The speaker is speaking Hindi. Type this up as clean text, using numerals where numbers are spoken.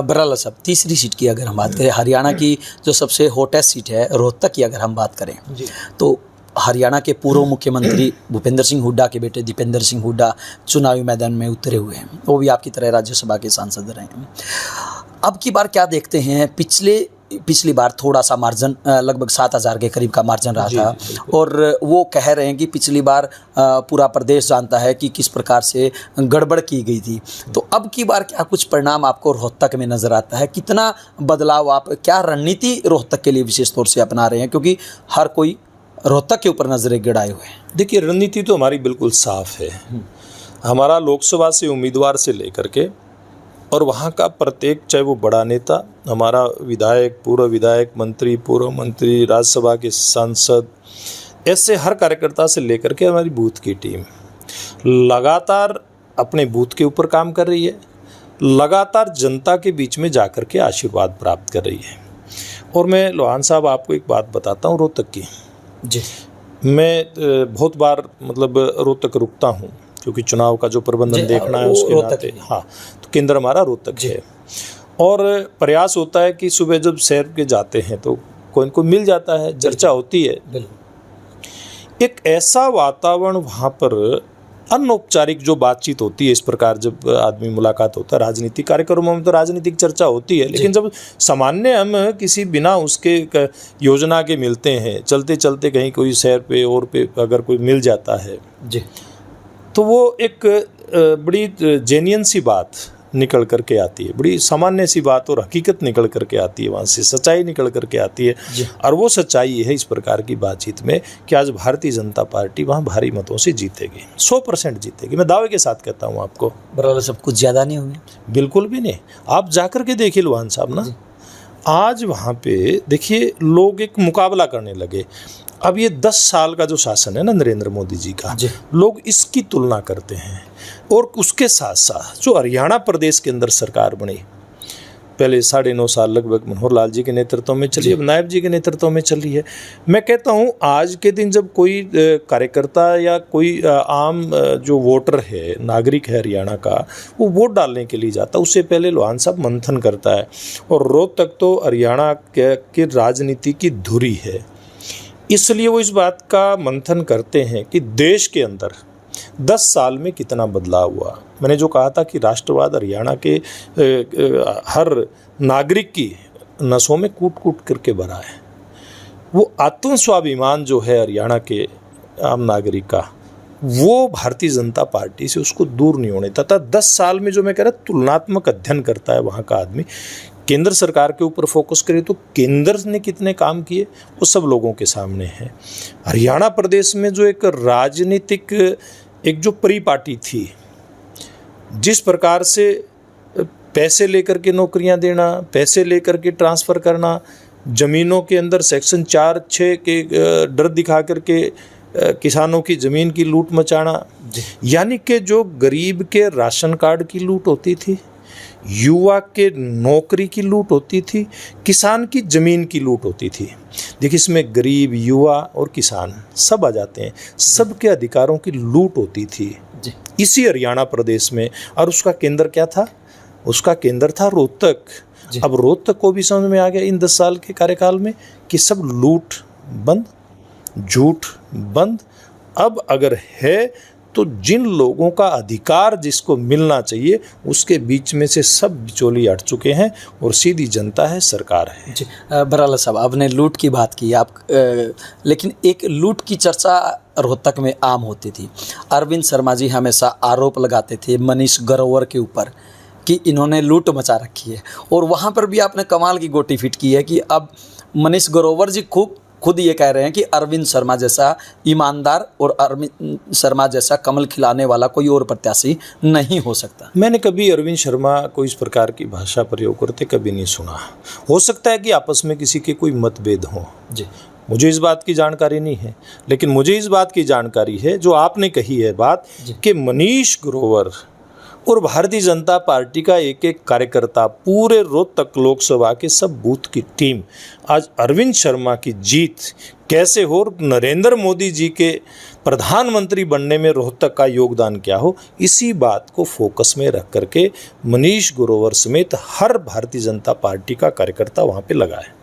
बराला साहब, तीसरी सीट की अगर हम बात करें, हरियाणा की जो सबसे हॉटेस्ट सीट है रोहतक की अगर हम बात करें तो हरियाणा के पूर्व मुख्यमंत्री भूपेंद्र सिंह हुड्डा के बेटे दीपेंद्र सिंह हुड्डा चुनावी मैदान में उतरे हुए हैं। वो भी आपकी तरह राज्यसभा के सांसद रहे हैं। अब की बार क्या देखते हैं, पिछली बार थोड़ा सा मार्जिन लगभग 7,000 के करीब का मार्जिन रहा था, और वो कह रहे हैं कि पिछली बार पूरा प्रदेश जानता है कि किस प्रकार से गड़बड़ की गई थी। तो अब की बार क्या कुछ परिणाम आपको रोहतक में नज़र आता है? कितना बदलाव, आप क्या रणनीति रोहतक के लिए विशेष तौर से अपना रहे हैं, क्योंकि हर कोई रोहतक के ऊपर नजरें गड़ाए हुए हैं? देखिए, रणनीति तो हमारी बिल्कुल साफ है। हमारा लोकसभा से उम्मीदवार से लेकर के और वहाँ का प्रत्येक, चाहे वो बड़ा नेता, हमारा विधायक, पूर्व विधायक, मंत्री, पूर्व मंत्री, राज्यसभा के सांसद, ऐसे हर कार्यकर्ता से लेकर के हमारी बूथ की टीम लगातार अपने बूथ के ऊपर काम कर रही है, लगातार जनता के बीच में जाकर के आशीर्वाद प्राप्त कर रही है। और मैं लोहान साहब आपको एक बात बताता हूँ रोहतक की जी। मैं बहुत बार मतलब रोहतक रुकता हूँ, क्योंकि चुनाव का जो प्रबंधन देखना है उसके नाते। हाँ, तो केंद्र हमारा रोहतक है, और प्रयास होता है कि सुबह जब शहर के जाते हैं तो कोई इनको मिल जाता है, चर्चा होती है। एक ऐसा वातावरण वहाँ पर अनौपचारिक जो बातचीत होती है, इस प्रकार जब आदमी मुलाकात होता है, राजनीतिक कार्यक्रमों में तो राजनीतिक चर्चा होती है, लेकिन जब सामान्य हम किसी बिना उसके योजना के मिलते हैं, चलते चलते कहीं कोई शहर पे और पे अगर कोई मिल जाता है जी, तो वो एक बड़ी जेन्युइन सी बात निकल करके आती है, बड़ी सामान्य सी बात और हकीकत निकल करके आती है, वहाँ से सच्चाई निकल करके आती है। और वो सच्चाई है इस प्रकार की बातचीत में कि आज भारतीय जनता पार्टी वहाँ भारी मतों से जीतेगी, 100% जीतेगी। मैं दावे के साथ कहता हूँ आपको। बराबर, सब कुछ ज़्यादा नहीं होंगे? बिल्कुल भी नहीं। आप जाकर के देखिए लोहान साहब ना, आज वहाँ पे देखिए लोग एक मुकाबला करने लगे। अब ये 10 साल का जो शासन है ना नरेंद्र मोदी जी का, लोग इसकी तुलना करते हैं। और उसके साथ साथ जो हरियाणा प्रदेश के अंदर सरकार बनी, पहले 9.5 साल लगभग मनोहर लाल जी के नेतृत्व में चली, अब नायब जी के नेतृत्व में चल रही है। मैं कहता हूँ आज के दिन जब कोई कार्यकर्ता या कोई आम जो वोटर है, नागरिक है हरियाणा का, वो वोट डालने के लिए जाता है, उससे पहले लोहान साहब मंथन करता है। और रोहतक तो हरियाणा के राजनीति की धुरी है, इसलिए वो इस बात का मंथन करते हैं कि देश के अंदर 10 साल में कितना बदलाव हुआ। मैंने जो कहा था कि राष्ट्रवाद हरियाणा के हर नागरिक की नसों में कूट कूट करके भरा है। वो आत्म स्वाभिमान जो है हरियाणा के आम नागरिक का, वो भारतीय जनता पार्टी से उसको दूर नहीं होने देता। 10 साल में जो मैं कह रहा तुलनात्मक अध्ययन करता है वहाँ का आदमी, केंद्र सरकार के ऊपर फोकस करे तो केंद्र ने कितने काम किए वो सब लोगों के सामने है। हरियाणा प्रदेश में जो एक राजनीतिक एक जो परिपाटी थी, जिस प्रकार से पैसे लेकर के नौकरियां देना, पैसे लेकर के ट्रांसफ़र करना, ज़मीनों के अंदर सेक्शन 4-6 के डर दिखा करके किसानों की ज़मीन की लूट मचाना, यानी कि जो गरीब के राशन कार्ड की लूट होती थी, युवा के नौकरी की लूट होती थी, किसान की ज़मीन की लूट होती थी। देखिए, इसमें गरीब, युवा और किसान सब आ जाते हैं, सबके अधिकारों की लूट होती थी इसी हरियाणा प्रदेश में। और उसका केंद्र क्या था? उसका केंद्र था रोहतक। अब रोहतक को भी समझ में आ गया इन 10 साल के कार्यकाल में कि सब लूट बंद, झूठ बंद। अब अगर है तो जिन लोगों का अधिकार जिसको मिलना चाहिए उसके बीच में से सब बिचौली हट चुके हैं और सीधी जनता है, सरकार है। जी, बराला साहब, आपने लूट की बात की आप, लेकिन एक लूट की चर्चा रोहतक में आम होती थी। अरविंद शर्मा जी हमेशा आरोप लगाते थे मनीष ग्रोवर के ऊपर कि इन्होंने लूट मचा रखी है, और वहाँ पर भी आपने कमाल की गोटी फिट की है कि अब मनीष ग्रोवर जी खुद ये कह रहे हैं कि अरविंद शर्मा जैसा ईमानदार और अरविंद शर्मा जैसा कमल खिलाने वाला कोई और प्रत्याशी नहीं हो सकता। मैंने कभी अरविंद शर्मा को इस प्रकार की भाषा प्रयोग करते कभी नहीं सुना। हो सकता है कि आपस में किसी के कोई मतभेद हों जी, मुझे इस बात की जानकारी नहीं है, लेकिन मुझे इस बात की जानकारी है जो आपने कही है बात कि मनीष ग्रोवर और भारतीय जनता पार्टी का एक एक कार्यकर्ता, पूरे रोहतक लोकसभा के सब बूथ की टीम, आज अरविंद शर्मा की जीत कैसे हो, नरेंद्र मोदी जी के प्रधानमंत्री बनने में रोहतक का योगदान क्या हो, इसी बात को फोकस में रख करके मनीष ग्रोवर समेत हर भारतीय जनता पार्टी का कार्यकर्ता वहाँ पे लगा है।